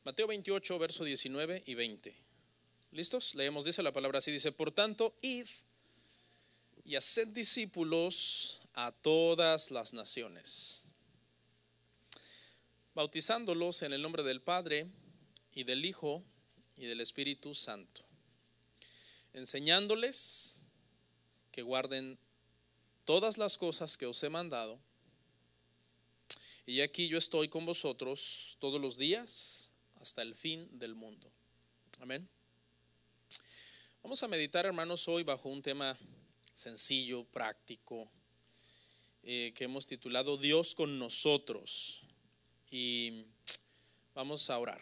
Mateo 28, verso 19 y 20. ¿Listos? Leemos, dice la palabra así, dice: por tanto, id y haced discípulos a todas las naciones, bautizándolos en el nombre del Padre y del Hijo y del Espíritu Santo, enseñándoles que guarden todas las cosas que os he mandado. Y aquí yo estoy con vosotros todos los días hasta el fin del mundo. Amén. Vamos a meditar, hermanos, hoy bajo un tema sencillo, práctico, que hemos titulado Dios con nosotros. Y vamos a orar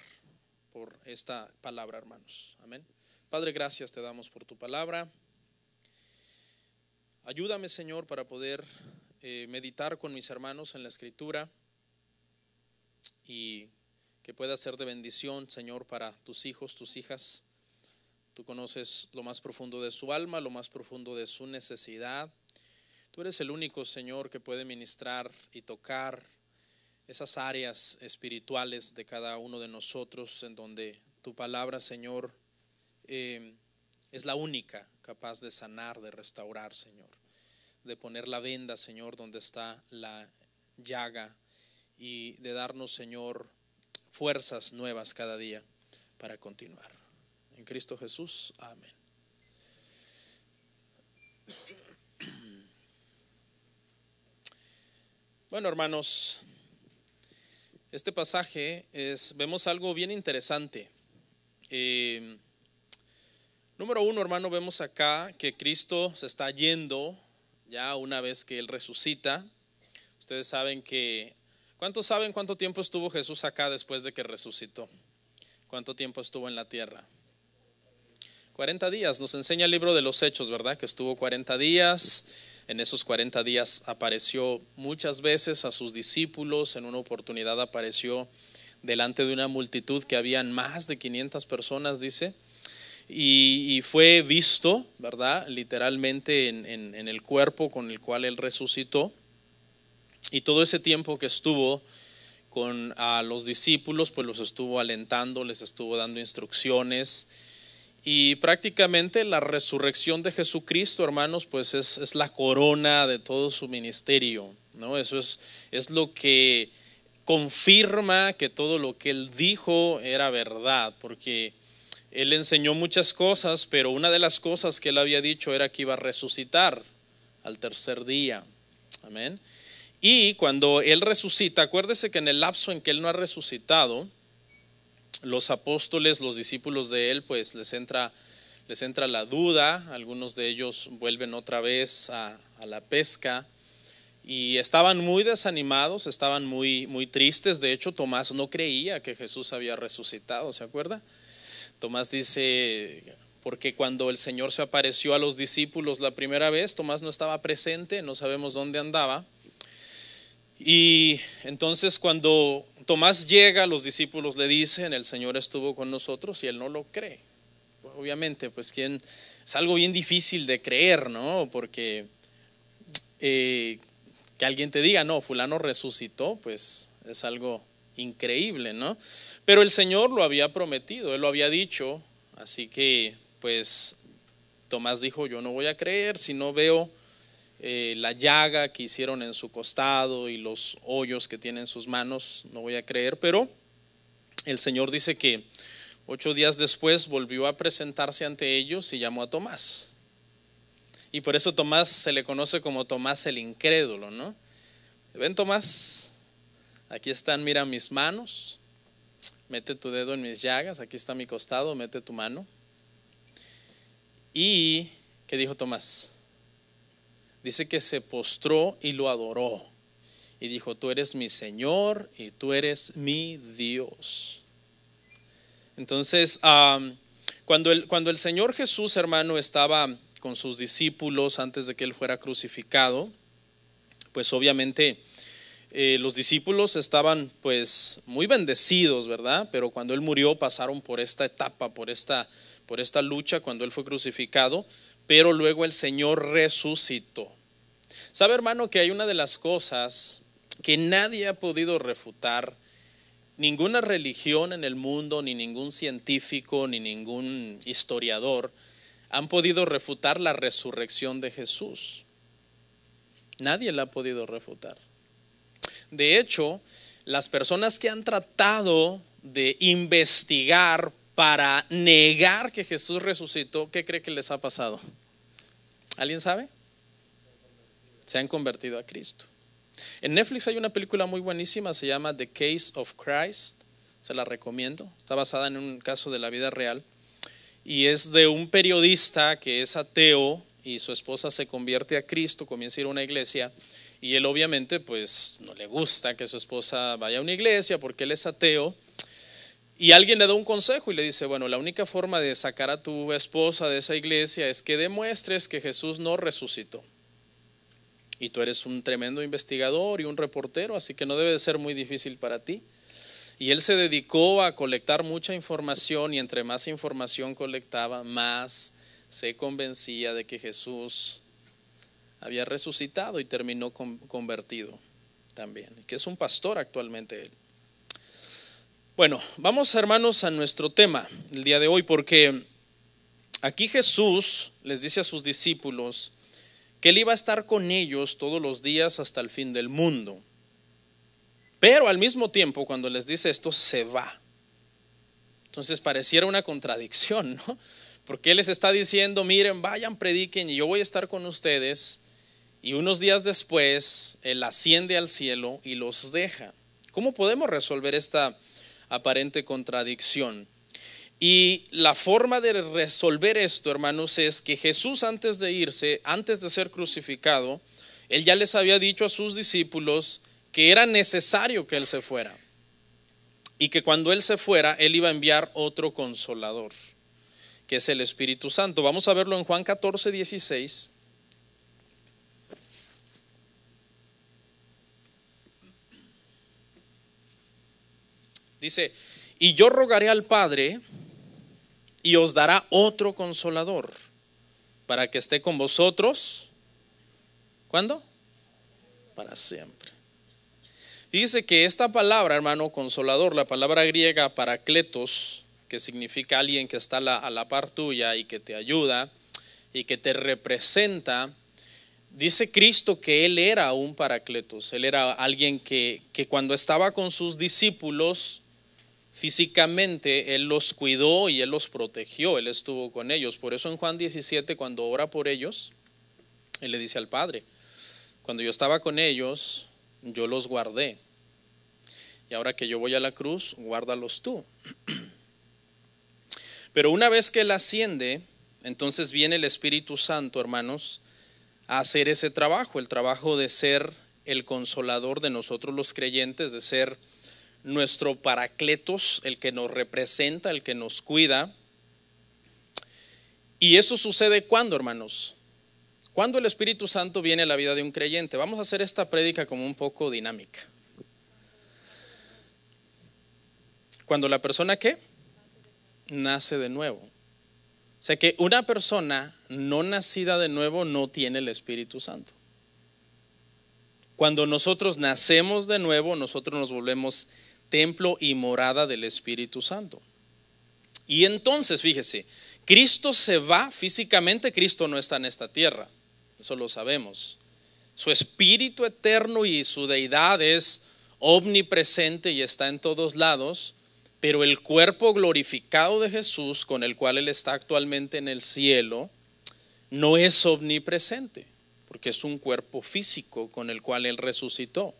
por esta palabra, hermanos. Amén. Padre, gracias te damos por tu palabra. Ayúdame, Señor, para poder meditar con mis hermanos en la Escritura y que pueda ser de bendición, Señor, para tus hijos, tus hijas. Tú conoces lo más profundo de su alma, lo más profundo de su necesidad. Tú eres el único, Señor, que puede ministrar y tocar esas áreas espirituales de cada uno de nosotros, en donde tu palabra, Señor, es la única capaz de sanar, de restaurar, Señor, de poner la venda, Señor, donde está la llaga, y de darnos, Señor, fuerzas nuevas cada día para continuar. En Cristo Jesús, amén. Bueno, hermanos, este pasaje vemos algo bien interesante. Número uno, hermano, vemos acá que Cristo se está yendo ya una vez que Él resucita. Ustedes saben que, ¿cuántos saben cuánto tiempo estuvo Jesús acá después de que resucitó? ¿Cuánto tiempo estuvo en la tierra? 40 días, nos enseña el libro de los Hechos, ¿verdad? Que estuvo 40 días. En esos 40 días apareció muchas veces a sus discípulos. En una oportunidad apareció delante de una multitud que habían más de 500 personas, dice. Y fue visto, ¿verdad? Literalmente en el cuerpo con el cual Él resucitó. Y todo ese tiempo que estuvo con a los discípulos, pues los estuvo alentando, les estuvo dando instrucciones. Y prácticamente la resurrección de Jesucristo, hermanos, pues es la corona de todo su ministerio, ¿no? Eso es lo que confirma que todo lo que Él dijo era verdad, porque Él enseñó muchas cosas, pero una de las cosas que Él había dicho era que iba a resucitar al tercer día. Amén. Y cuando Él resucita, acuérdese que en el lapso en que Él no ha resucitado, los apóstoles, los discípulos de Él, pues les entra la duda. Algunos de ellos vuelven otra vez a la pesca y estaban muy desanimados, estaban muy tristes. De hecho, Tomás no creía que Jesús había resucitado, ¿se acuerda? Tomás dice, porque cuando el Señor se apareció a los discípulos la primera vez, Tomás no estaba presente, no sabemos dónde andaba. Y entonces cuando Tomás llega, los discípulos le dicen, el Señor estuvo con nosotros, y él no lo cree. Obviamente, pues es algo bien difícil de creer, ¿no? Porque que alguien te diga, no, fulano resucitó, pues es algo increíble, ¿no? Pero el Señor lo había prometido, Él lo había dicho, así que pues Tomás dijo, yo no voy a creer si no veo la llaga que hicieron en su costado y los hoyos que tiene en sus manos, no voy a creer. Pero el Señor dice que 8 días después volvió a presentarse ante ellos y llamó a Tomás. Y por eso Tomás se le conoce como Tomás el incrédulo, ¿no? Ven, Tomás, aquí están, mira mis manos, mete tu dedo en mis llagas, aquí está mi costado, mete tu mano. ¿Y qué dijo Tomás? Dice que se postró y lo adoró y dijo, tú eres mi Señor y tú eres mi Dios. Entonces, cuando el Señor Jesús, hermano, estaba con sus discípulos antes de que Él fuera crucificado, pues obviamente los discípulos estaban pues muy bendecidos, ¿verdad? Pero cuando Él murió pasaron por esta etapa, por esta lucha cuando Él fue crucificado, pero luego el Señor resucitó. ¿Sabe, hermano, que hay una de las cosas que nadie ha podido refutar ninguna religión en el mundo, ni ningún científico, ni ningún historiador han podido refutar la resurrección de Jesús. Nadie la ha podido refutar. De hecho, las personas que han tratado de investigar para negar que Jesús resucitó, ¿qué cree que les ha pasado? ¿Alguien sabe? Se han convertido a Cristo. En Netflix hay una película muy buenísima, se llama The Case of Christ, se la recomiendo, está basada en un caso de la vida real y es de un periodista que es ateo y su esposa se convierte a Cristo, comienza a ir a una iglesia y él obviamente pues no le gusta que su esposa vaya a una iglesia porque él es ateo y alguien le da un consejo y le dice, bueno, la única forma de sacar a tu esposa de esa iglesia es que demuestres que Jesús no resucitó. Y tú eres un tremendo investigador y un reportero, así que no debe de ser muy difícil para ti. Y él se dedicó a colectar mucha información y entre más información colectaba, más se convencía de que Jesús había resucitado y terminó convertido también, que es un pastor actualmente él. Bueno, vamos hermanos a nuestro tema el día de hoy, porque aquí Jesús les dice a sus discípulos que él iba a estar con ellos todos los días hasta el fin del mundo. Pero al mismo tiempo, cuando les dice esto, se va. Entonces pareciera una contradicción, ¿no? Porque él les está diciendo, miren, vayan, prediquen y yo voy a estar con ustedes. Y unos días después, él asciende al cielo y los deja. ¿Cómo podemos resolver esta aparente contradicción? Y la forma de resolver esto, hermanos, es que Jesús antes de irse, antes de ser crucificado, él ya les había dicho a sus discípulos que era necesario que él se fuera y que cuando él se fuera, él iba a enviar otro consolador, que es el Espíritu Santo. Vamos a verlo en Juan 14, 16. Dice, y yo rogaré al Padre y os dará otro consolador para que esté con vosotros. ¿Cuándo? Para siempre. Fíjese que esta palabra, hermano, consolador, la palabra griega parakletos, que significa alguien que está a la par tuya y que te ayuda y que te representa, dice Cristo que él era un parakletos. Él era alguien que cuando estaba con sus discípulos, físicamente él los cuidó y él los protegió, él estuvo con ellos. Por eso en Juan 17, cuando ora por ellos, él le dice al Padre, cuando yo estaba con ellos, yo los guardé. Y ahora que yo voy a la cruz, guárdalos tú. Pero una vez que él asciende, entonces viene el Espíritu Santo, hermanos, a hacer ese trabajo, el trabajo de ser el consolador de nosotros los creyentes, de ser nuestro parakletos, el que nos representa, el que nos cuida. Y eso sucede ¿cuándo, hermanos? Cuando el Espíritu Santo viene a la vida de un creyente. Vamos a hacer esta prédica como un poco dinámica. Cuando la persona ¿qué? Nace de nuevo. O sea que una persona no nacida de nuevo no tiene el Espíritu Santo. Cuando nosotros nacemos de nuevo, nosotros nos volvemos templo y morada del Espíritu Santo. Y entonces, fíjese, Cristo se va físicamente, Cristo no está en esta tierra, eso lo sabemos. Su Espíritu eterno y su deidad es omnipresente y está en todos lados, pero el cuerpo glorificado de Jesús, con el cual Él está actualmente en el cielo, no es omnipresente, porque es un cuerpo físico con el cual Él resucitó.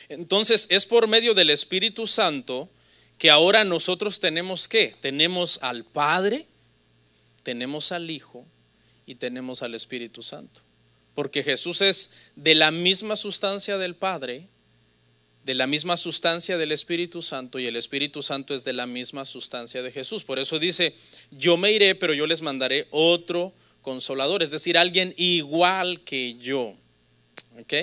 Entonces es por medio del Espíritu Santo que ahora nosotros tenemos ¿qué? Tenemos al Padre, tenemos al Hijo y tenemos al Espíritu Santo. Porque Jesús es de la misma sustancia del Padre, de la misma sustancia del Espíritu Santo, y el Espíritu Santo es de la misma sustancia de Jesús. Por eso dice, yo me iré, pero yo les mandaré otro consolador, es decir, alguien igual que yo. ¿Ok?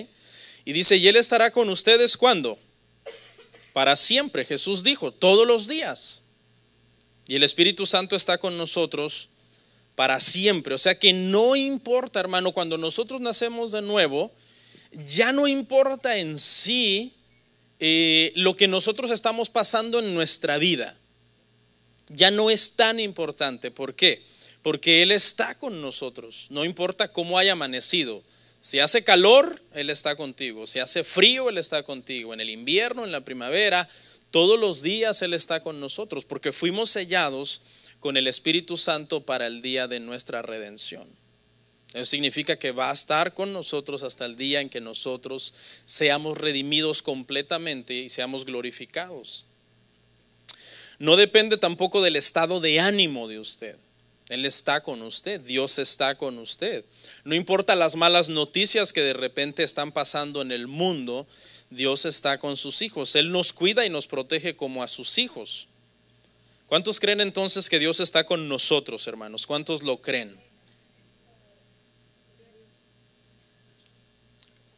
Y dice, y Él estará con ustedes ¿cuándo? Para siempre. Jesús dijo, todos los días. Y el Espíritu Santo está con nosotros para siempre. O sea que no importa, hermano, cuando nosotros nacemos de nuevo, ya no importa en sí lo que nosotros estamos pasando en nuestra vida ya no es tan importante. ¿Por qué? Porque Él está con nosotros, no importa cómo haya amanecido. Si hace calor, Él está contigo. Si hace frío, Él está contigo. En el invierno, en la primavera, todos los días Él está con nosotros, porque fuimos sellados con el Espíritu Santo para el día de nuestra redención. Eso significa que va a estar con nosotros hasta el día en que nosotros seamos redimidos completamente y seamos glorificados. No depende tampoco del estado de ánimo de usted. Él está con usted, Dios está con usted. No importa las malas noticias que de repente están pasando en el mundo, Dios está con sus hijos. Él nos cuida y nos protege como a sus hijos. ¿Cuántos creen entonces que Dios está con nosotros, hermanos? ¿Cuántos lo creen?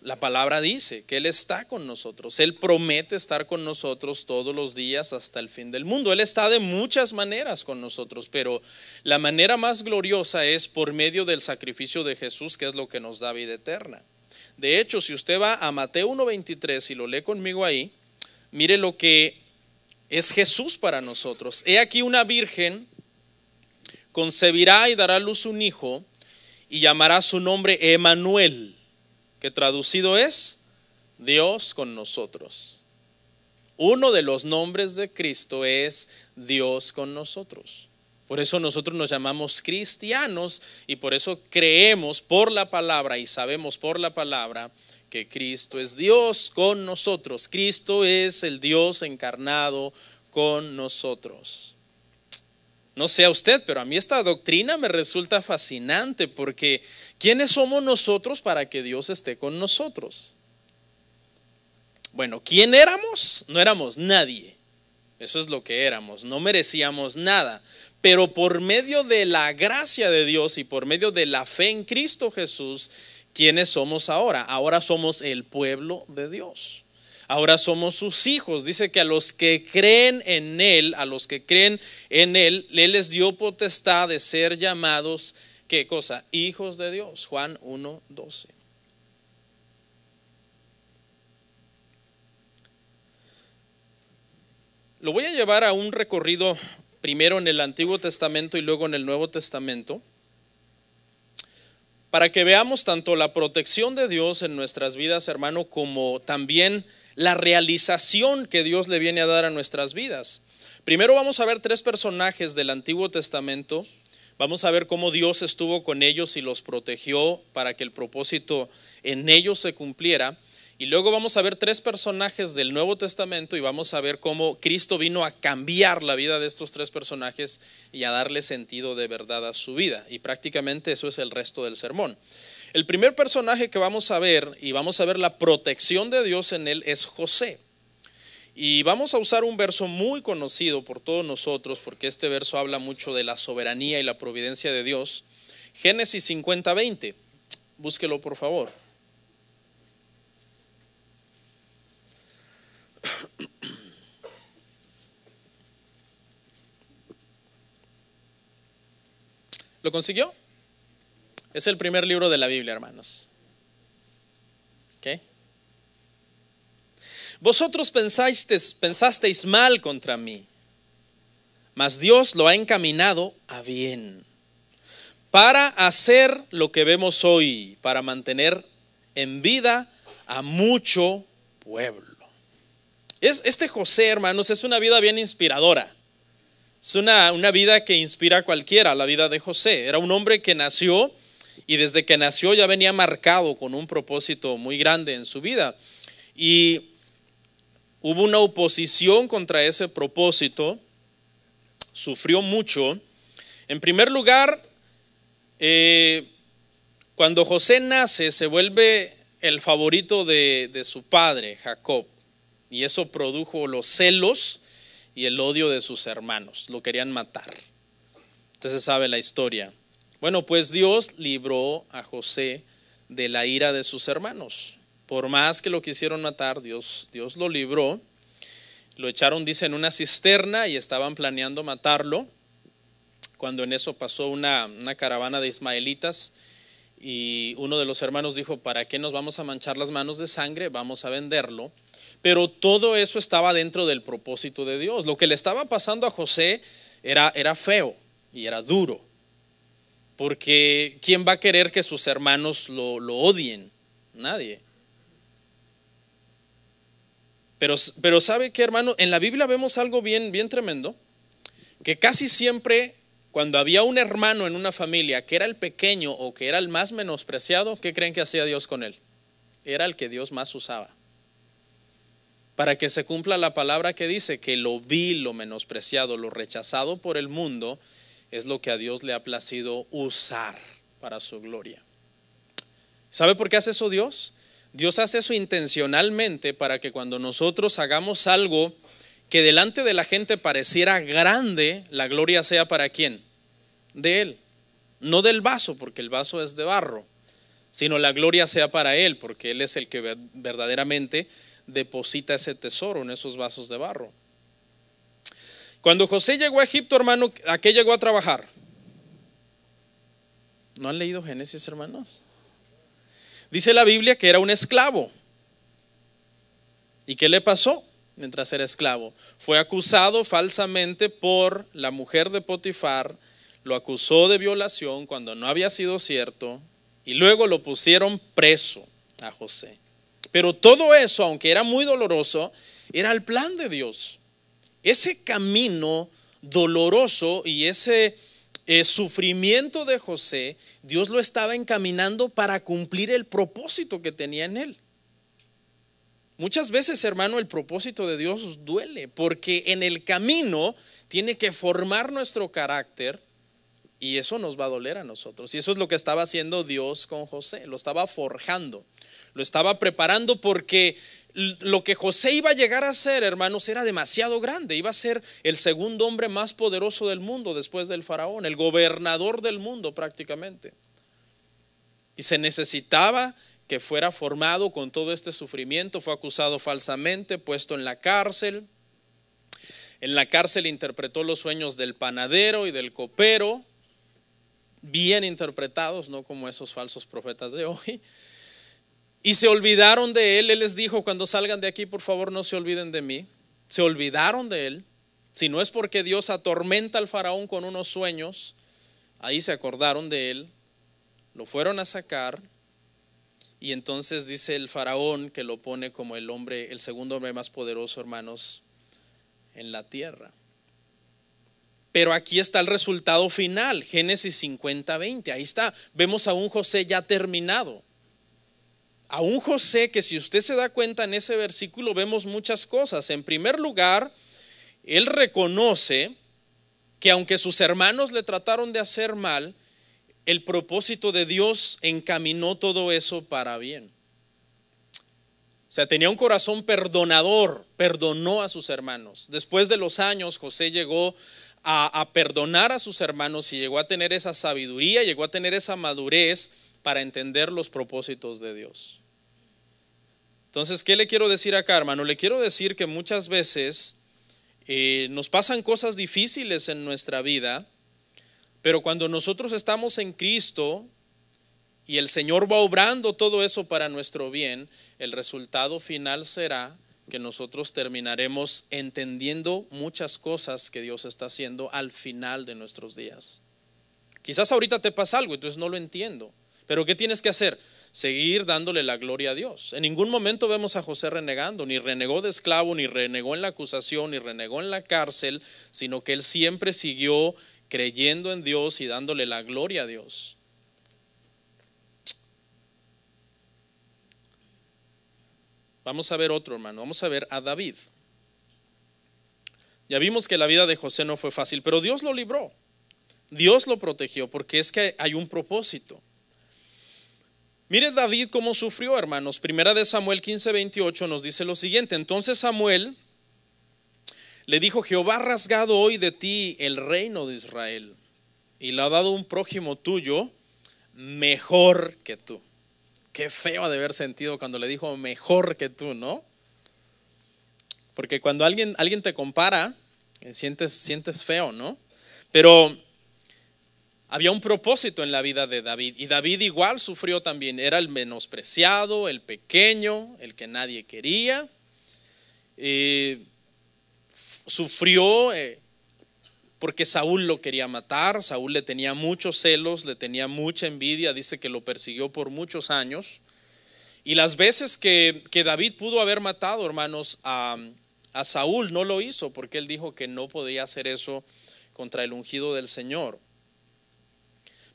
La palabra dice que Él está con nosotros. Él promete estar con nosotros todos los días hasta el fin del mundo. Él está de muchas maneras con nosotros, pero la manera más gloriosa es por medio del sacrificio de Jesús, que es lo que nos da vida eterna. De hecho, si usted va a Mateo 1:23 y lo lee conmigo ahí, mire lo que es Jesús para nosotros. He aquí una virgen concebirá y dará a luz un hijo y llamará su nombre Emmanuel, que traducido es Dios con nosotros. Uno de los nombres de Cristo es Dios con nosotros. Por eso nosotros nos llamamos cristianos y por eso creemos por la palabra y sabemos por la palabra que Cristo es Dios con nosotros. Cristo es el Dios encarnado con nosotros. No sé a usted, pero a mí esta doctrina me resulta fascinante, porque ¿quiénes somos nosotros para que Dios esté con nosotros? Bueno, ¿quién éramos? No éramos nadie. Eso es lo que éramos, no merecíamos nada. Pero por medio de la gracia de Dios y por medio de la fe en Cristo Jesús, ¿quiénes somos ahora? Ahora somos el pueblo de Dios. Ahora somos sus hijos. Dice que a los que creen en Él, Él les dio potestad de ser llamados, ¿qué cosa? Hijos de Dios. Juan 1:12. Lo voy a llevar a un recorrido primero en el Antiguo Testamento y luego en el Nuevo Testamento, para que veamos tanto la protección de Dios en nuestras vidas, hermano, como también la realización que Dios le viene a dar a nuestras vidas. Primero vamos a ver tres personajes del Antiguo Testamento. Vamos a ver cómo Dios estuvo con ellos y los protegió para que el propósito en ellos se cumpliera. Y luego vamos a ver tres personajes del Nuevo Testamento y vamos a ver cómo Cristo vino a cambiar la vida de estos tres personajes y a darle sentido de verdad a su vida. Y prácticamente eso es el resto del sermón. El primer personaje que vamos a ver, y vamos a ver la protección de Dios en él, es José. Y vamos a usar un verso muy conocido por todos nosotros, porque este verso habla mucho de la soberanía y la providencia de Dios. Génesis 50:20. Búsquelo por favor. ¿Lo consiguió? Es el primer libro de la Biblia, hermanos. ¿Qué? Vosotros pensasteis mal contra mí, mas Dios lo ha encaminado a bien, para hacer lo que vemos hoy, para mantener en vida a mucho pueblo. Este José, hermanos, es una vida bien inspiradora. Es una vida que inspira a cualquiera, la vida de José. Era un hombre que nació y desde que nació ya venía marcado con un propósito muy grande en su vida. Y hubo una oposición contra ese propósito, sufrió mucho. En primer lugar, cuando José nace, se vuelve el favorito de su padre, Jacob. Y eso produjo los celos y el odio de sus hermanos. Lo querían matar. Entonces sabe la historia. Bueno, pues Dios libró a José de la ira de sus hermanos. Por más que lo quisieron matar, Dios lo libró. Lo echaron, dice, en una cisterna y estaban planeando matarlo. Cuando en eso pasó una caravana de ismaelitas y uno de los hermanos dijo: ¿para qué nos vamos a manchar las manos de sangre? Vamos a venderlo. pero todo eso estaba dentro del propósito de Dios. Lo que le estaba pasando a José era feo y era duro, porque ¿quién va a querer que sus hermanos lo odien? Nadie. Pero ¿sabe qué, hermano? En la Biblia vemos algo bien tremendo, que casi siempre cuando había un hermano en una familia que era el pequeño o que era el más menospreciado, ¿qué creen que hacía Dios con él? Era el que Dios más usaba, para que se cumpla la palabra que dice que lo vil, lo menospreciado, lo rechazado por el mundo es lo que a Dios le ha placido usar para su gloria. ¿Sabe por qué hace eso Dios? Dios hace eso intencionalmente para que cuando nosotros hagamos algo que delante de la gente pareciera grande, la gloria sea ¿para quién? De Él, no del vaso, porque el vaso es de barro, sino la gloria sea para Él, porque Él es el que verdaderamente deposita ese tesoro en esos vasos de barro. Cuando José llegó a Egipto, hermano, ¿a qué llegó a trabajar? ¿No han leído Génesis, hermanos? Dice la Biblia que era un esclavo. ¿Y qué le pasó mientras era esclavo? Fue acusado falsamente por la mujer de Potifar, lo acusó de violación cuando no había sido cierto, y luego lo pusieron preso a José. Pero todo eso, aunque era muy doloroso, era el plan de Dios. Ese camino doloroso y ese sufrimiento de José, Dios lo estaba encaminando para cumplir el propósito que tenía en él. Muchas veces, hermano, el propósito de Dios duele, porque en el camino tiene que formar nuestro carácter, y eso nos va a doler a nosotros. Y eso es lo que estaba haciendo Dios con José, lo estaba forjando, lo estaba preparando, porque lo que José iba a llegar a ser, hermanos, era demasiado grande. Iba a ser el segundo hombre más poderoso del mundo después del faraón, el gobernador del mundo prácticamente. Y se necesitaba que fuera formado con todo este sufrimiento. Fue acusado falsamente, puesto en la cárcel. En la cárcel interpretó los sueños del panadero y del copero, bien interpretados, no como esos falsos profetas de hoy. Y se olvidaron de él. Él les dijo: cuando salgan de aquí, por favor, no se olviden de mí. Se olvidaron de él. Si no es porque Dios atormenta al faraón con unos sueños, ahí se acordaron de él, lo fueron a sacar, y entonces dice el faraón que lo pone como el hombre, el segundo hombre más poderoso, hermanos, en la tierra. Pero aquí está el resultado final, Génesis 50:20. Ahí está, vemos a un José ya terminado. A un José que, si usted se da cuenta en ese versículo, vemos muchas cosas. En primer lugar, él reconoce que aunque sus hermanos le trataron de hacer mal, el propósito de Dios encaminó todo eso para bien. O sea, tenía un corazón perdonador, perdonó a sus hermanos. Después de los años, José llegó a perdonar a sus hermanos y llegó a tener esa sabiduría, llegó a tener esa madurez para entender los propósitos de Dios. Entonces, ¿qué le quiero decir acá, hermano? Le quiero decir que muchas veces nos pasan cosas difíciles en nuestra vida, pero cuando nosotros estamos en Cristo y el Señor va obrando todo eso para nuestro bien, el resultado final será que nosotros terminaremos entendiendo muchas cosas que Dios está haciendo al final de nuestros días. Quizás ahorita te pasa algo, entonces no lo entiendo, pero ¿qué tienes que hacer? Seguir dándole la gloria a Dios. En ningún momento vemos a José renegando, ni renegó de esclavo, ni renegó en la acusación, ni renegó en la cárcel, sino que él siempre siguió creyendo en Dios y dándole la gloria a Dios. Vamos a ver otro, hermano, vamos a ver a David. Ya vimos que la vida de José no fue fácil, pero Dios lo libró, Dios lo protegió, porque es que hay un propósito. Mire David cómo sufrió, hermanos. Primera de Samuel 15:28 nos dice lo siguiente: entonces Samuel le dijo: Jehová ha rasgado hoy de ti el reino de Israel y le ha dado un prójimo tuyo mejor que tú. Qué feo ha de haber sentido cuando le dijo mejor que tú, ¿no? Porque cuando alguien te compara, sientes feo, ¿no? Pero había un propósito en la vida de David, y David igual sufrió también. Era el menospreciado, el pequeño, el que nadie quería. sufrió porque Saúl lo quería matar. Saúl le tenía muchos celos, le tenía mucha envidia, dice que lo persiguió por muchos años. Y las veces que David pudo haber matado, hermanos, a Saúl, no lo hizo, porque él dijo que no podía hacer eso contra el ungido del Señor.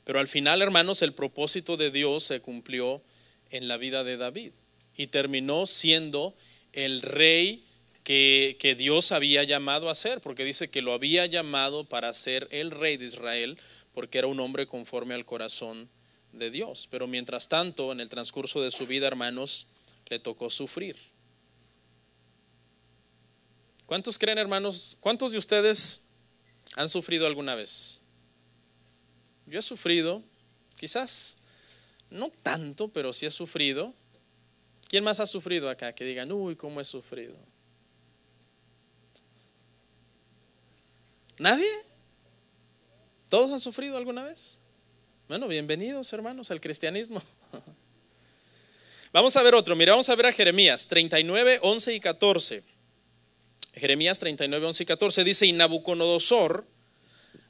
Pero al final, hermanos, el propósito de Dios se cumplió en la vida de David y terminó siendo el rey que Dios había llamado a ser, porque dice que lo había llamado para ser el rey de Israel, porque era un hombre conforme al corazón de Dios. Pero mientras tanto, en el transcurso de su vida, hermanos, le tocó sufrir. ¿Cuántos creen, hermanos? ¿Cuántos de ustedes han sufrido alguna vez? Yo he sufrido, quizás no tanto, pero sí he sufrido. ¿Quién más ha sufrido acá? Que digan, uy, cómo he sufrido. ¿Nadie? ¿Todos han sufrido alguna vez? Bueno, bienvenidos, hermanos, al cristianismo. Vamos a ver otro. Mira, vamos a ver a Jeremías 39, 11 y 14. Jeremías 39, 11 y 14 dice: y Nabucodonosor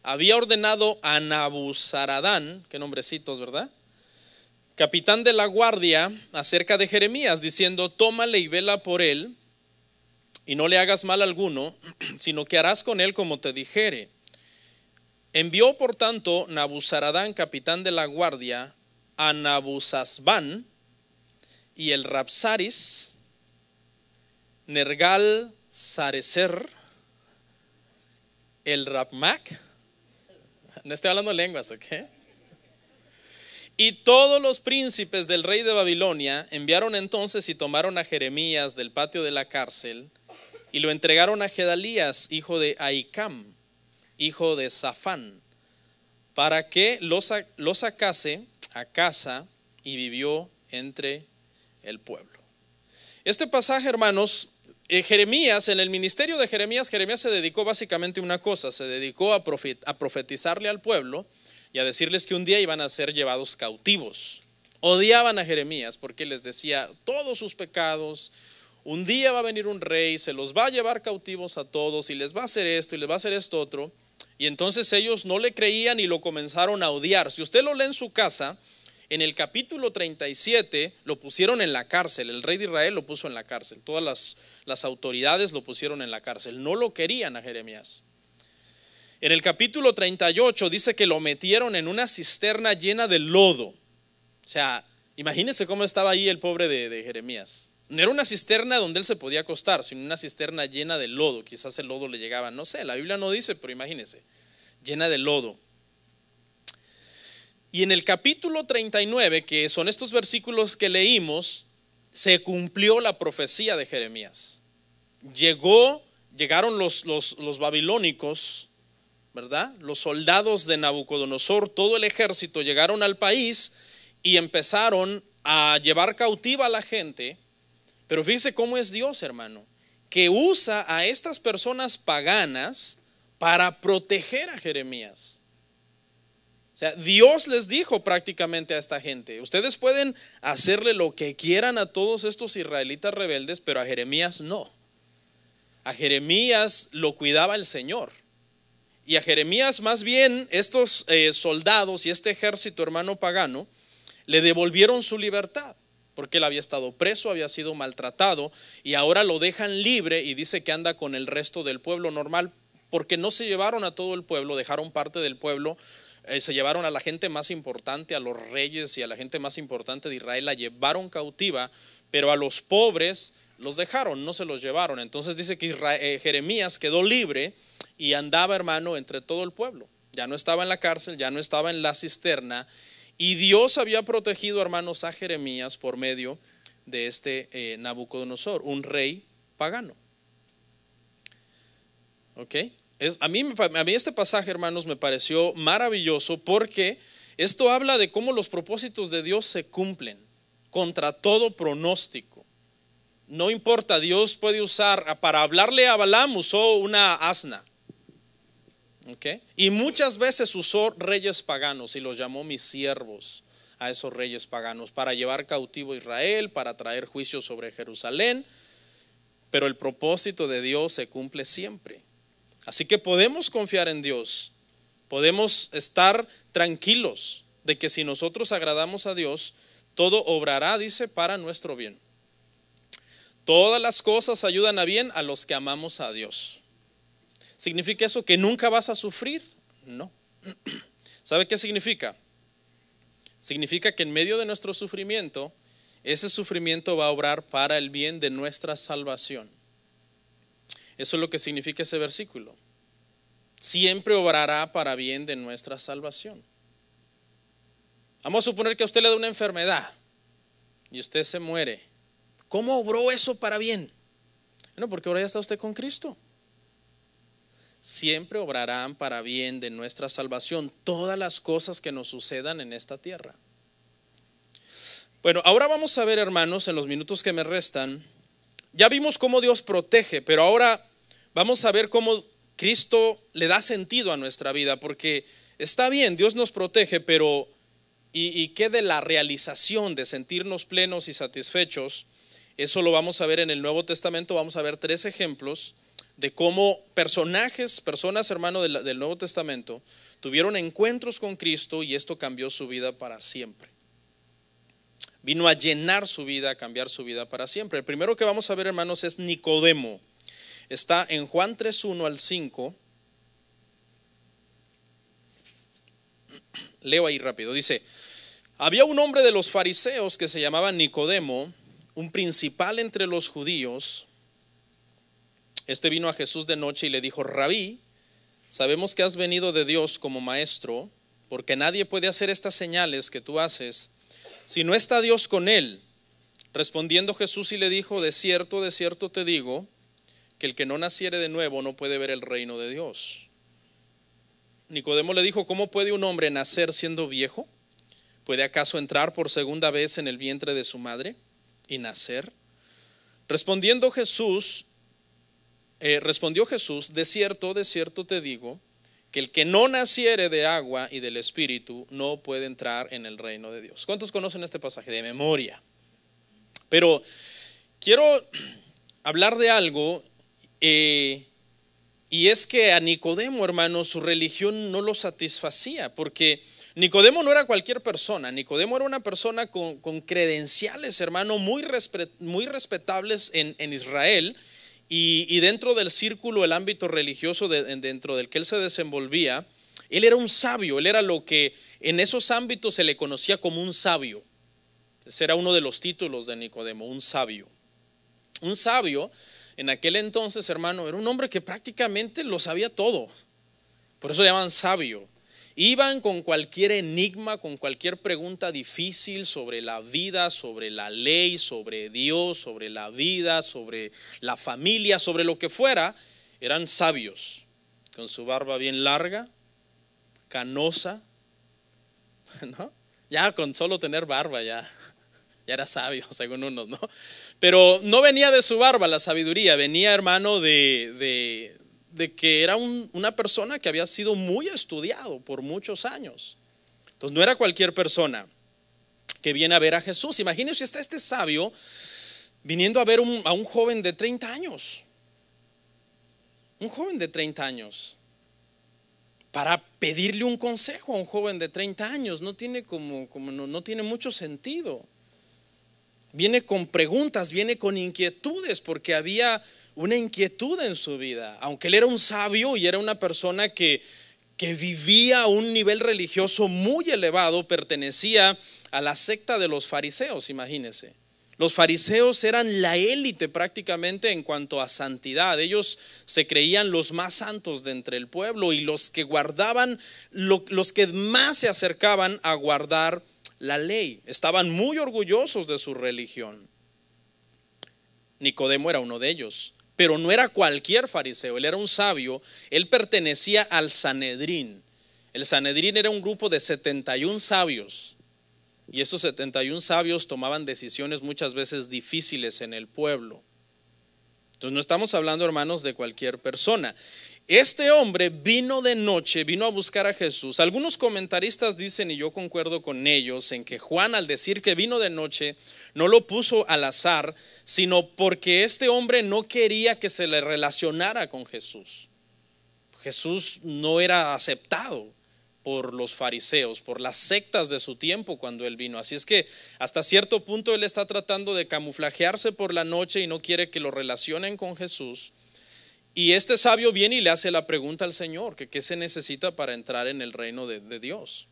había ordenado a Nabuzaradán, qué nombrecitos, ¿verdad?, capitán de la guardia, acerca de Jeremías, diciendo: tómale y vela por él, y no le hagas mal alguno, sino que harás con él como te dijere. Envió por tanto Nabuzaradán, capitán de la guardia, a Nabuzazbán y el Rabsaris, Nergal Sarecer, el Rabmac. No estoy hablando lenguas, ¿ok? Y todos los príncipes del rey de Babilonia enviaron entonces y tomaron a Jeremías del patio de la cárcel y lo entregaron a Gedalías, hijo de Ahicam, hijo de Safán, para que lo sacase a casa, y vivió entre el pueblo. Este pasaje, hermanos, Jeremías, en el ministerio de Jeremías se dedicó básicamente a una cosa: se dedicó a profetizarle al pueblo y a decirles que un día iban a ser llevados cautivos. Odiaban a Jeremías porque les decía todos sus pecados. Un día va a venir un rey, se los va a llevar cautivos a todos y les va a hacer esto y les va a hacer esto otro. Y entonces ellos no le creían y lo comenzaron a odiar. Si usted lo lee en su casa, en el capítulo 37 lo pusieron en la cárcel. El rey de Israel lo puso en la cárcel. Todas las autoridades lo pusieron en la cárcel. No lo querían a Jeremías. En el capítulo 38 dice que lo metieron en una cisterna llena de lodo. O sea, imagínense cómo estaba ahí el pobre de Jeremías. No era una cisterna donde él se podía acostar, sino una cisterna llena de lodo. Quizás el lodo le llegaba, no sé, la Biblia no dice, pero imagínense, llena de lodo. Y en el capítulo 39, que son estos versículos que leímos, se cumplió la profecía de Jeremías. Llegaron los babilónicos, ¿verdad? Los soldados de Nabucodonosor, todo el ejército, llegaron al país y empezaron a llevar cautiva a la gente. Pero fíjese cómo es Dios, hermano, que usa a estas personas paganas para proteger a Jeremías. O sea, Dios les dijo prácticamente a esta gente: ustedes pueden hacerle lo que quieran a todos estos israelitas rebeldes, pero a Jeremías no. A Jeremías lo cuidaba el Señor. Y a Jeremías más bien estos soldados y este ejército, hermano, pagano, le devolvieron su libertad, porque él había estado preso, había sido maltratado, y ahora lo dejan libre y dice que anda con el resto del pueblo normal, porque no se llevaron a todo el pueblo, dejaron parte del pueblo. Se llevaron a la gente más importante, a los reyes y a la gente más importante de Israel, la llevaron cautiva, pero a los pobres los dejaron, no se los llevaron. Entonces dice que Jeremías quedó libre y andaba, hermano, entre todo el pueblo. Ya no estaba en la cárcel, ya no estaba en la cisterna, y Dios había protegido, hermanos, a Jeremías por medio de este Nabucodonosor, un rey pagano. ¿Ok? A mí este pasaje, hermanos, me pareció maravilloso, porque esto habla de cómo los propósitos de Dios se cumplen contra todo pronóstico. No importa, Dios puede usar, para hablarle a Balaam usó una asna, ¿okay? Y muchas veces usó reyes paganos y los llamó mis siervos a esos reyes paganos, para llevar cautivo a Israel, para traer juicio sobre Jerusalén. pero el propósito de Dios se cumple siempre. Así que podemos confiar en Dios, podemos estar tranquilos de que si nosotros agradamos a Dios, todo obrará, dice, para nuestro bien. Todas las cosas ayudan a bien a los que amamos a Dios. ¿Significa eso que nunca vas a sufrir? No. ¿Sabe qué significa? Significa que en medio de nuestro sufrimiento, ese sufrimiento va a obrar para el bien de nuestra salvación. Eso es lo que significa ese versículo. Siempre obrará para bien de nuestra salvación. Vamos a suponer que a usted le da una enfermedad y usted se muere. ¿Cómo obró eso para bien? Bueno, porque ahora ya está usted con Cristo. Siempre obrarán para bien de nuestra salvación todas las cosas que nos sucedan en esta tierra. Bueno, ahora vamos a ver, hermanos, en los minutos que me restan, ya vimos cómo Dios protege, pero ahora vamos a ver cómo Cristo le da sentido a nuestra vida, porque está bien, Dios nos protege, pero ¿y qué de la realización de sentirnos plenos y satisfechos? Eso lo vamos a ver en el Nuevo Testamento. Vamos a ver 3 ejemplos de cómo personas, hermano, del Nuevo Testamento tuvieron encuentros con Cristo y esto cambió su vida para siempre. Vino a llenar su vida, a cambiar su vida para siempre. El primero que vamos a ver, hermanos, es Nicodemo. Está en Juan 3:1 al 5. Leo ahí rápido. Dice: había un hombre de los fariseos que se llamaba Nicodemo, un principal entre los judíos. Este vino a Jesús de noche y le dijo: Rabí, sabemos que has venido de Dios como maestro, porque nadie puede hacer estas señales que tú haces si no está Dios con él. Respondiendo Jesús y le dijo: de cierto te digo, que el que no naciere de nuevo no puede ver el reino de Dios. Nicodemo le dijo: ¿cómo puede un hombre nacer siendo viejo? ¿Puede acaso entrar por segunda vez en el vientre de su madre y nacer? Respondió Jesús: de cierto te digo, que el que no naciere de agua y del Espíritu no puede entrar en el reino de Dios. ¿Cuántos conocen este pasaje de memoria? Pero quiero hablar de algo, y es que a Nicodemo, hermano, su religión no lo satisfacía, porque Nicodemo no era cualquier persona. Nicodemo era una persona con credenciales, hermano, muy respetables en Israel. Y dentro del círculo, el ámbito religioso dentro del que él se desenvolvía, él era un sabio. Él era lo que en esos ámbitos se le conocía como un sabio. Ese era uno de los títulos de Nicodemo, un sabio. Un sabio en aquel entonces, hermano, era un hombre que prácticamente lo sabía todo. Por eso le llaman sabio. Iban con cualquier enigma, con cualquier pregunta difícil sobre la vida, sobre la ley, sobre Dios, sobre la vida, sobre la familia, sobre lo que fuera. Eran sabios, con su barba bien larga, canosa, ¿no? Ya con solo tener barba ya era sabio, según unos, ¿no? Pero no venía de su barba la sabiduría, venía, hermano, de que era una persona que había sido muy estudiado por muchos años. Entonces no era cualquier persona que viene a ver a Jesús. Imagínense, está este sabio viniendo a ver a un joven de 30 años. Un joven de 30 años. Para pedirle un consejo a un joven de 30 años no tiene no tiene mucho sentido. Viene con preguntas, viene con inquietudes, porque había una inquietud en su vida. Aunque él era un sabio y era una persona que vivía a un nivel religioso muy elevado, pertenecía a la secta de los fariseos, imagínense. Los fariseos eran la élite prácticamente en cuanto a santidad. Ellos se creían los más santos de entre el pueblo y los que guardaban, los que más se acercaban a guardar la ley. Estaban muy orgullosos de su religión. Nicodemo era uno de ellos, pero no era cualquier fariseo. Él era un sabio. Él pertenecía al Sanedrín. El Sanedrín era un grupo de 71 sabios, y esos 71 sabios tomaban decisiones muchas veces difíciles en el pueblo. Entonces no estamos hablando, hermanos, de cualquier persona. Este hombre vino de noche, vino a buscar a Jesús. Algunos comentaristas dicen, y yo concuerdo con ellos, en que Juan, al decir que vino de noche, no lo puso al azar, sino porque este hombre no quería que se le relacionara con Jesús. Jesús no era aceptado por los fariseos, por las sectas de su tiempo cuando él vino. Así es que hasta cierto punto él está tratando de camuflajearse por la noche y no quiere que lo relacionen con Jesús. Y este sabio viene y le hace la pregunta al Señor, que qué se necesita para entrar en el reino de Dios.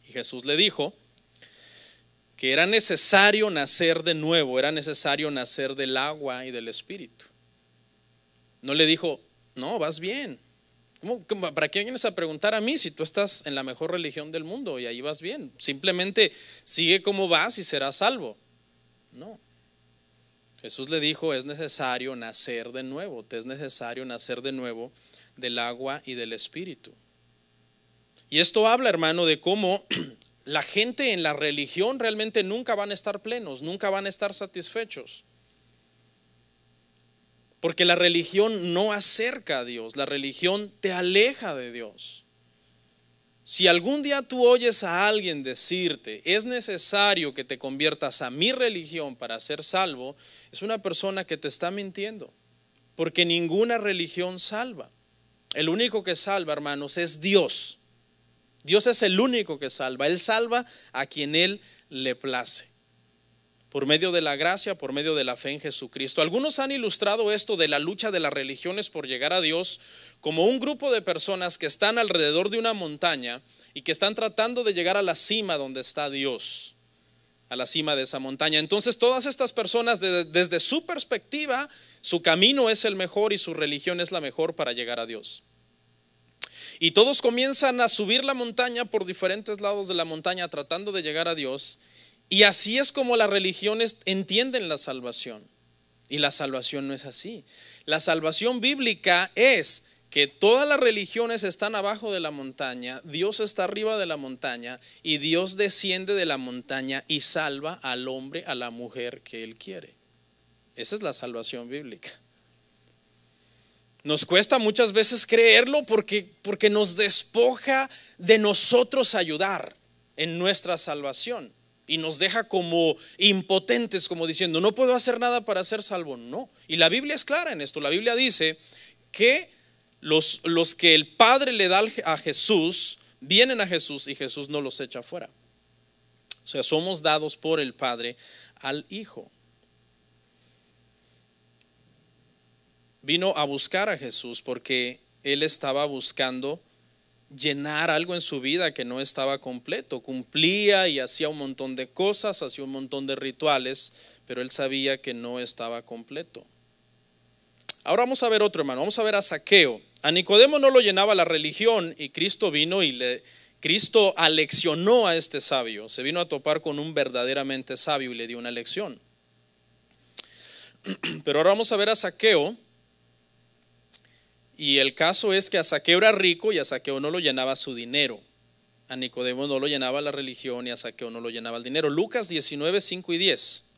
Y Jesús le dijo que era necesario nacer de nuevo, era necesario nacer del agua y del Espíritu. No le dijo, no, vas bien. ¿Para qué vienes a preguntar a mí si tú estás en la mejor religión del mundo y ahí vas bien? Simplemente sigue como vas y serás salvo. No. Jesús le dijo, es necesario nacer de nuevo, te es necesario nacer de nuevo del agua y del Espíritu. Y esto habla, hermano, de cómo la gente en la religión realmente nunca van a estar plenos, nunca van a estar satisfechos. Porque la religión no acerca a Dios, la religión te aleja de Dios. Si algún día tú oyes a alguien decirte, es necesario que te conviertas a mi religión para ser salvo, es una persona que te está mintiendo. Porque ninguna religión salva. El único que salva, hermanos, es Dios. Dios es el único que salva. Él salva a quien Él le place. Por medio de la gracia, por medio de la fe en Jesucristo. Algunos han ilustrado esto de la lucha de las religiones por llegar a Dios como un grupo de personas que están alrededor de una montaña y que están tratando de llegar a la cima donde está Dios, a la cima de esa montaña. Entonces todas estas personas desde su perspectiva, su camino es el mejor y su religión es la mejor para llegar a Dios. Y todos comienzan a subir la montaña por diferentes lados de la montaña tratando de llegar a Dios. Y así es como las religiones entienden la salvación. Y la salvación no es así. La salvación bíblica es que todas las religiones están abajo de la montaña, Dios está arriba de la montaña y Dios desciende de la montaña y salva al hombre, a la mujer que Él quiere. Esa es la salvación bíblica. Nos cuesta muchas veces creerlo porque nos despoja de nosotros ayudar en nuestra salvación. Y nos deja como impotentes, como diciendo, no puedo hacer nada para ser salvo. No, y la Biblia es clara en esto. La Biblia dice que los que el Padre le da a Jesús, vienen a Jesús y Jesús no los echa fuera. O sea, somos dados por el Padre al Hijo. Vino a buscar a Jesús porque Él estaba buscando llenar algo en su vida que no estaba completo. Cumplía y hacía un montón de cosas, hacía un montón de rituales, pero él sabía que no estaba completo. Ahora vamos a ver otro, hermano. Vamos a ver a Zaqueo. A Nicodemo no lo llenaba la religión y Cristo vino y Cristo aleccionó a este sabio. Se vino a topar con un verdaderamente sabio y le dio una lección. Pero ahora vamos a ver a Zaqueo. Y el caso es que a Zaqueo era rico y a Zaqueo no lo llenaba su dinero. A Nicodemo no lo llenaba la religión y a Zaqueo no lo llenaba el dinero. Lucas 19, 5 y 10.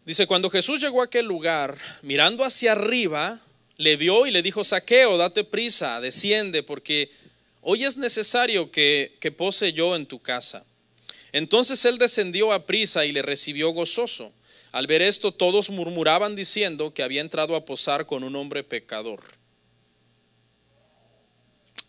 Dice, cuando Jesús llegó a aquel lugar, mirando hacia arriba, le vio y le dijo, Zaqueo, date prisa, desciende, porque hoy es necesario que pose yo en tu casa. Entonces él descendió a prisa y le recibió gozoso. Al ver esto, todos murmuraban diciendo que había entrado a posar con un hombre pecador.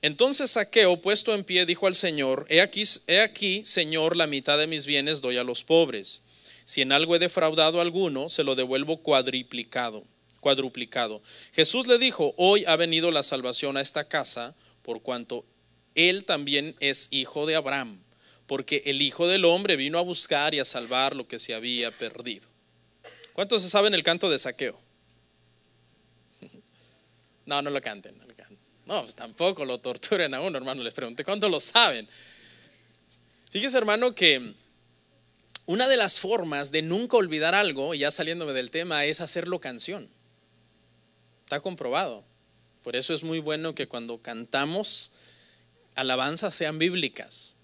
Entonces Zaqueo, puesto en pie, dijo al Señor, he aquí, Señor, la mitad de mis bienes doy a los pobres. Si en algo he defraudado a alguno, se lo devuelvo cuadruplicado. Jesús le dijo, hoy ha venido la salvación a esta casa, por cuanto él también es hijo de Abraham, porque el Hijo del Hombre vino a buscar y a salvar lo que se había perdido. ¿Cuántos saben el canto de Zaqueo? No lo canten. No, pues tampoco lo torturen a uno, hermano. Les pregunté cuántos lo saben. Fíjese, hermano, que una de las formas de nunca olvidar algo, y ya saliéndome del tema, es hacerlo canción. Está comprobado. Por eso es muy bueno que cuando cantamos, alabanzas sean bíblicas.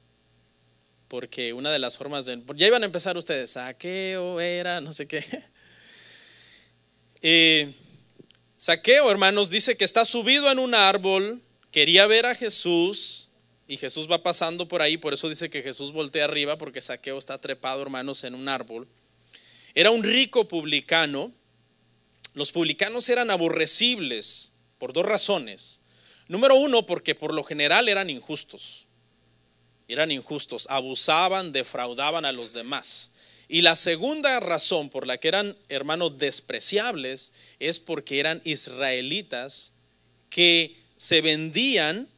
Porque una de las formas de... Ya iban a empezar ustedes, Zaqueo era, no sé qué. Zaqueo, hermanos, dice que está subido en un árbol, quería ver a Jesús, y Jesús va pasando por ahí, por eso dice que Jesús voltea arriba, porque Zaqueo está trepado, hermanos, en un árbol. Era un rico publicano. Los publicanos eran aborrecibles por dos razones. Número uno, porque por lo general eran injustos, abusaban, defraudaban a los demás. Y la segunda razón por la que eran, hermanos, despreciables es porque eran israelitas que se vendían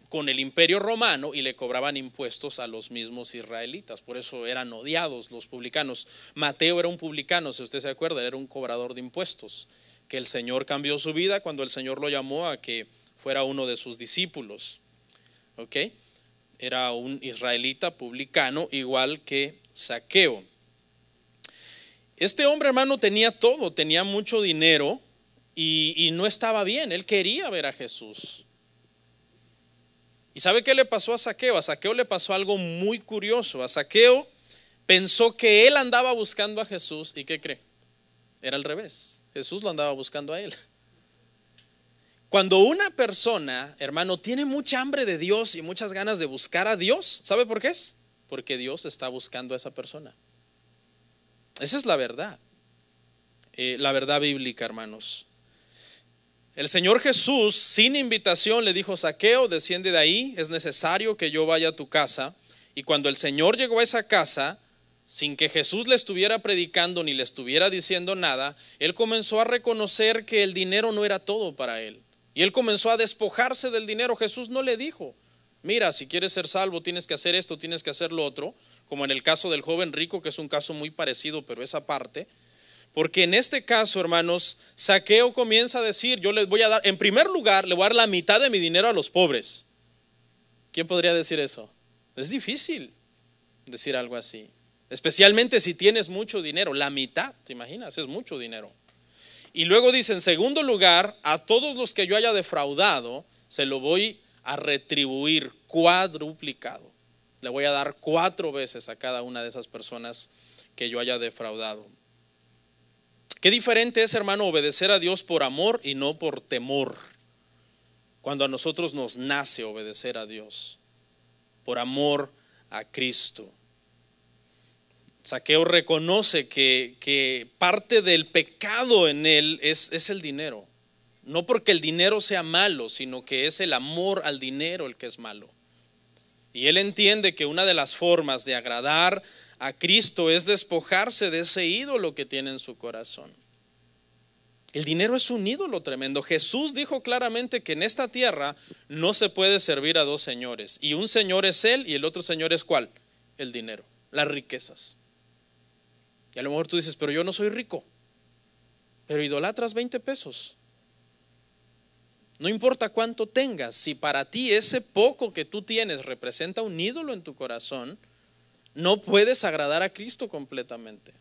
con el imperio romano y le cobraban impuestos a los mismos israelitas. Por eso eran odiados los publicanos. Mateo era un publicano, si usted se acuerda, era un cobrador de impuestos, que el Señor cambió su vida cuando el Señor lo llamó a que fuera uno de sus discípulos. ¿Ok? Era un israelita publicano, igual que Zaqueo. Este hombre, hermano, tenía todo, tenía mucho dinero y no estaba bien. Él quería ver a Jesús. ¿Y sabe qué le pasó a Zaqueo? A Zaqueo le pasó algo muy curioso. A Zaqueo pensó que él andaba buscando a Jesús. ¿Y qué cree? Era al revés. Jesús lo andaba buscando a él. Cuando una persona, hermano, tiene mucha hambre de Dios y muchas ganas de buscar a Dios, ¿sabe por qué es? Porque Dios está buscando a esa persona. Esa es la verdad bíblica, hermanos. El Señor Jesús, sin invitación, le dijo: Zaqueo, desciende de ahí, es necesario que yo vaya a tu casa. Y cuando el Señor llegó a esa casa, sin que Jesús le estuviera predicando ni le estuviera diciendo nada, él comenzó a reconocer que el dinero no era todo para él. Y él comenzó a despojarse del dinero. Jesús no le dijo: mira, si quieres ser salvo tienes que hacer esto, tienes que hacer lo otro, como en el caso del joven rico, que es un caso muy parecido, pero es aparte. Porque en este caso, hermanos, Zaqueo comienza a decir: yo les voy a dar, en primer lugar, le voy a dar la mitad de mi dinero a los pobres. ¿Quién podría decir eso? Es difícil decir algo así, especialmente si tienes mucho dinero. La mitad, ¿te imaginas? Es mucho dinero. Y luego dice: en segundo lugar, a todos los que yo haya defraudado, se lo voy a retribuir cuadruplicado. Le voy a dar 4 veces a cada una de esas personas que yo haya defraudado. Qué diferente es, hermano, obedecer a Dios por amor y no por temor. Cuando a nosotros nos nace obedecer a Dios por amor a Cristo. Zaqueo reconoce que parte del pecado en él es el dinero. No porque el dinero sea malo, sino que es el amor al dinero el que es malo. Y él entiende que una de las formas de agradar a Cristo es despojarse de ese ídolo que tiene en su corazón. El dinero es un ídolo tremendo. Jesús dijo claramente que en esta tierra no se puede servir a 2 señores. Y un señor es él y el otro señor es ¿cuál? El dinero, las riquezas. Y a lo mejor tú dices: pero yo no soy rico. Pero idolatras 20 pesos. No importa cuánto tengas, si para ti ese poco que tú tienes representa un ídolo en tu corazón, no puedes agradar a Cristo completamente.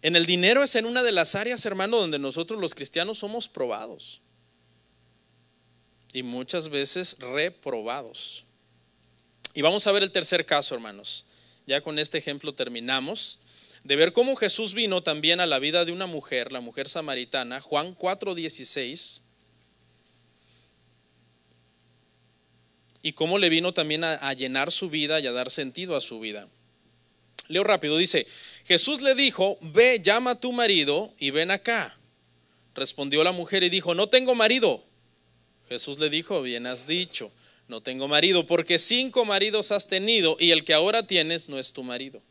En el dinero es en una de las áreas, hermano, donde nosotros los cristianos somos probados. Y muchas veces reprobados. Y vamos a ver el tercer caso, hermanos. Ya con este ejemplo terminamos. De ver cómo Jesús vino también a la vida de una mujer, la mujer samaritana. Juan 4:16. Y cómo le vino también a llenar su vida y a dar sentido a su vida. Leo rápido, dice: Jesús le dijo: ve, llama a tu marido y ven acá. Respondió la mujer y dijo: no tengo marido. Jesús le dijo: bien has dicho, no tengo marido, porque 5 maridos has tenido y el que ahora tienes no es tu marido.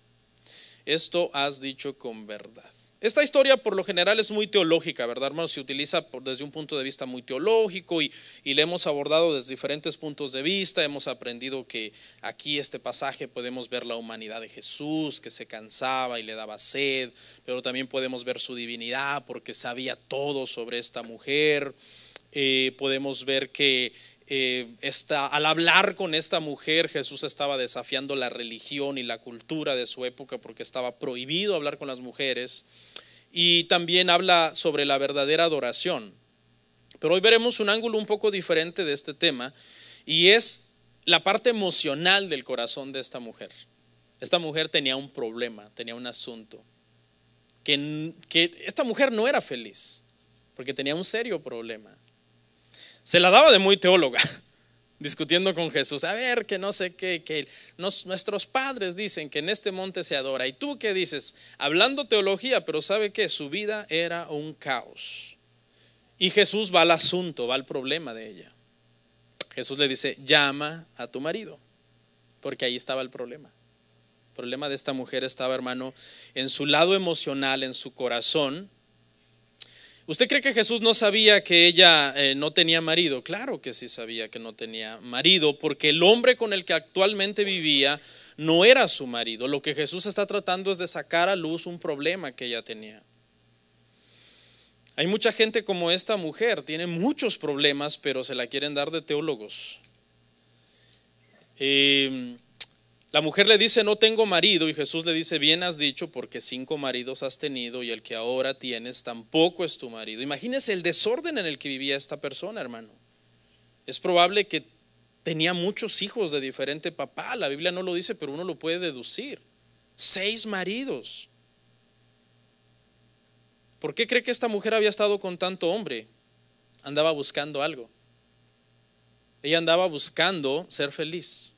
Esto has dicho con verdad. Esta historia por lo general es muy teológica, ¿verdad, hermanos? Se utiliza desde un punto de vista muy teológico y le hemos abordado desde diferentes puntos de vista. Hemos aprendido que aquí este pasaje podemos ver la humanidad de Jesús, que se cansaba y le daba sed, pero también podemos ver su divinidad porque sabía todo sobre esta mujer. Podemos ver que al hablar con esta mujer, Jesús estaba desafiando la religión y la cultura de su época porque estaba prohibido hablar con las mujeres. Y también habla sobre la verdadera adoración. Pero hoy veremos un ángulo un poco diferente de este tema, y es la parte emocional del corazón de esta mujer. Esta mujer tenía un problema, tenía un asunto, que esta mujer no era feliz, porque tenía un serio problema. Se la daba de muy teóloga, discutiendo con Jesús, a ver, que no sé qué, nuestros padres dicen que en este monte se adora, ¿y tú qué dices? Hablando teología, pero ¿sabe qué? Su vida era un caos. Y Jesús va al asunto, va al problema de ella. Jesús le dice, llama a tu marido, porque ahí estaba el problema. El problema de esta mujer estaba, hermano, en su lado emocional, en su corazón. ¿Usted cree que Jesús no sabía que ella no tenía marido? Claro que sí sabía que no tenía marido, porque el hombre con el que actualmente vivía no era su marido. Lo que Jesús está tratando es de sacar a luz un problema que ella tenía. Hay mucha gente como esta mujer, tiene muchos problemas, pero se la quieren dar de teólogos. La mujer le dice, no tengo marido, y Jesús le dice, bien has dicho, porque 5 maridos has tenido y el que ahora tienes tampoco es tu marido. Imagínese el desorden en el que vivía esta persona, hermano. Es probable que tenía muchos hijos de diferente papá, la Biblia no lo dice, pero uno lo puede deducir. 6 maridos. ¿Por qué cree que esta mujer había estado con tanto hombre? Andaba buscando algo. Ella andaba buscando ser feliz.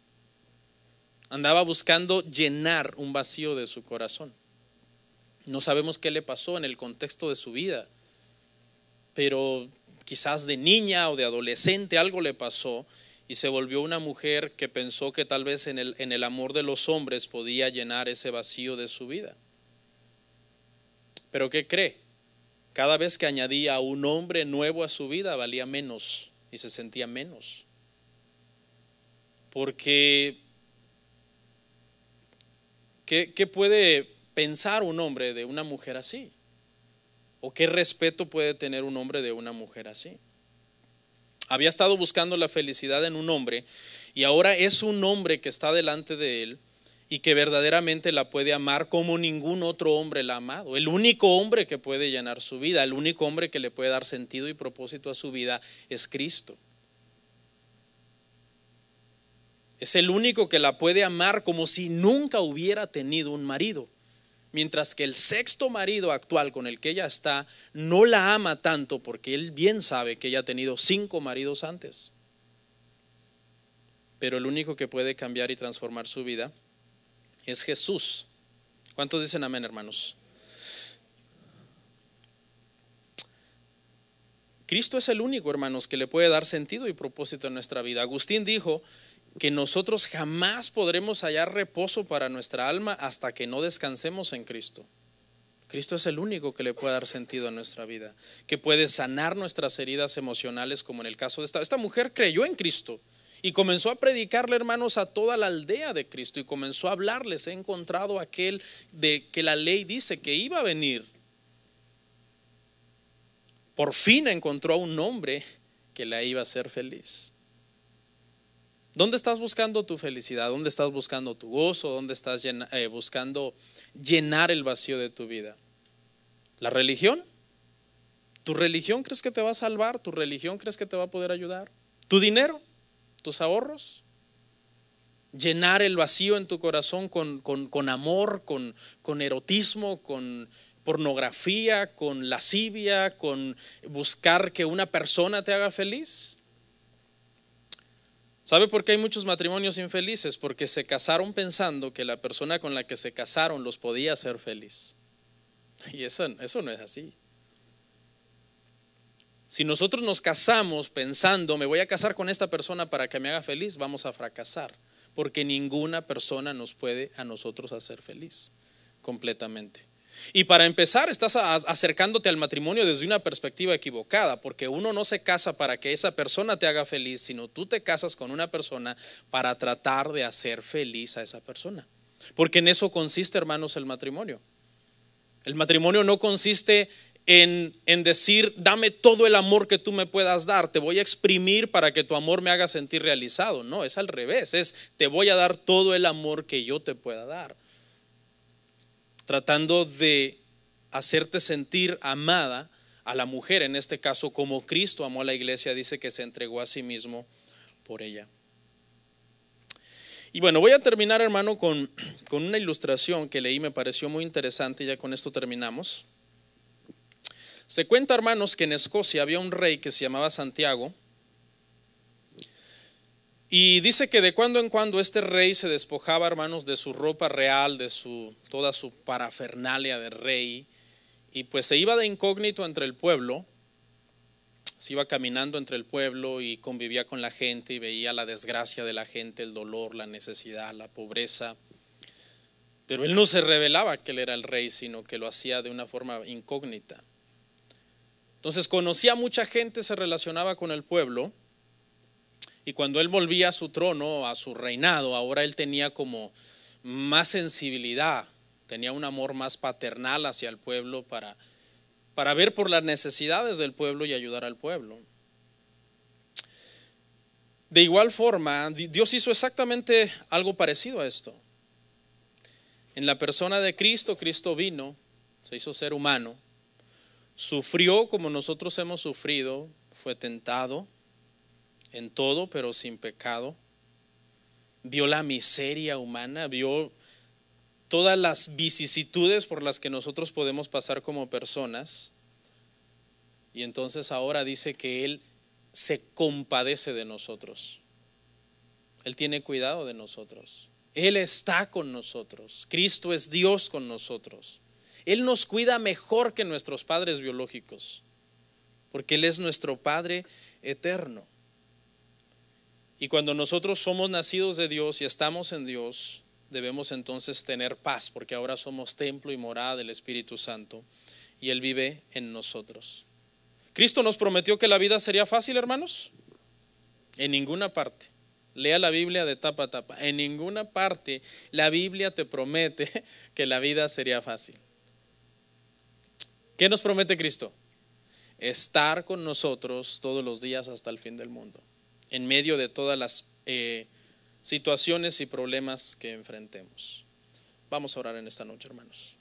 Andaba buscando llenar un vacío de su corazón. No sabemos qué le pasó en el contexto de su vida, pero quizás de niña o de adolescente algo le pasó y se volvió una mujer que pensó que tal vez en el amor de los hombres podía llenar ese vacío de su vida. Pero ¿qué cree? Cada vez que añadía a un hombre nuevo a su vida valía menos y se sentía menos. Porque ¿qué puede pensar un hombre de una mujer así? ¿O qué respeto puede tener un hombre de una mujer así? Había estado buscando la felicidad en un hombre y ahora es un hombre que está delante de él y que verdaderamente la puede amar como ningún otro hombre la ha amado. El único hombre que puede llenar su vida, el único hombre que le puede dar sentido y propósito a su vida es Cristo. Es el único que la puede amar como si nunca hubiera tenido un marido. Mientras que el 6º marido actual con el que ella está no la ama tanto porque él bien sabe que ella ha tenido 5 maridos antes. Pero el único que puede cambiar y transformar su vida es Jesús. ¿Cuántos dicen amén, hermanos? Cristo es el único, hermanos, que le puede dar sentido y propósito en nuestra vida. Agustín dijo que nosotros jamás podremos hallar reposo para nuestra alma hasta que no descansemos en Cristo. Cristo es el único que le puede dar sentido a nuestra vida, que puede sanar nuestras heridas emocionales, como en el caso de esta mujer creyó en Cristo y comenzó a predicarle, hermanos, a toda la aldea de Cristo y comenzó a hablarles. He encontrado aquel de que la ley dice que iba a venir. Por fin encontró a un hombre que la iba a hacer feliz. ¿Dónde estás buscando tu felicidad? ¿Dónde estás buscando tu gozo? ¿Dónde estás buscando llenar el vacío de tu vida? ¿La religión? ¿Tu religión crees que te va a salvar? ¿Tu religión crees que te va a poder ayudar? ¿Tu dinero? ¿Tus ahorros? ¿Llenar el vacío en tu corazón con amor, con erotismo, con pornografía, con lascivia, con buscar que una persona te haga feliz? ¿Sabe por qué hay muchos matrimonios infelices? Porque se casaron pensando que la persona con la que se casaron los podía hacer feliz. Y eso no es así. Si nosotros nos casamos pensando, me voy a casar con esta persona para que me haga feliz, vamos a fracasar. Porque ninguna persona nos puede a nosotros hacer feliz completamente. Y para empezar, estás acercándote al matrimonio desde una perspectiva equivocada, porque uno no se casa para que esa persona te haga feliz, sino tú te casas con una persona para tratar de hacer feliz a esa persona. Porque en eso consiste, hermanos, el matrimonio. El matrimonio no consiste en decir, dame todo el amor que tú me puedas dar, te voy a exprimir para que tu amor me haga sentir realizado. No, es al revés, es te voy a dar todo el amor que yo te pueda dar, tratando de hacerte sentir amada a la mujer, en este caso como Cristo amó a la iglesia, dice que se entregó a sí mismo por ella. Y bueno, voy a terminar, hermano, con una ilustración que leí, me pareció muy interesante y ya con esto terminamos. Se cuenta, hermanos, que en Escocia había un rey que se llamaba Santiago Y dice que de cuando en cuando este rey se despojaba, hermanos, de su ropa real, de toda su parafernalia de rey, y pues se iba de incógnito entre el pueblo, se iba caminando entre el pueblo y convivía con la gente y veía la desgracia de la gente, el dolor, la necesidad, la pobreza. Pero él no se revelaba que él era el rey, sino que lo hacía de una forma incógnita. Entonces conocía a mucha gente, se relacionaba con el pueblo, y cuando él volvía a su trono, a su reinado, ahora él tenía como más sensibilidad, tenía un amor más paternal hacia el pueblo para ver por las necesidades del pueblo y ayudar al pueblo. De igual forma, Dios hizo exactamente algo parecido a esto. En la persona de Cristo, Cristo vino, se hizo ser humano, sufrió como nosotros hemos sufrido, fue tentado en todo, pero sin pecado. Vio la miseria humana, vio todas las vicisitudes por las que nosotros podemos pasar como personas. Y entonces ahora dice que Él se compadece de nosotros. Él tiene cuidado de nosotros. Él está con nosotros. Cristo es Dios con nosotros. Él nos cuida mejor que nuestros padres biológicos, porque Él es nuestro Padre eterno. Y cuando nosotros somos nacidos de Dios y estamos en Dios, debemos entonces tener paz, porque ahora somos templo y morada del Espíritu Santo y Él vive en nosotros. ¿Cristo nos prometió que la vida sería fácil, hermanos? En ninguna parte. Lea la Biblia de tapa a tapa. En ninguna parte la Biblia te promete que la vida sería fácil. ¿Qué nos promete Cristo? Estar con nosotros todos los días hasta el fin del mundo, en medio de todas las situaciones y problemas que enfrentemos. Vamos a orar en esta noche, hermanos.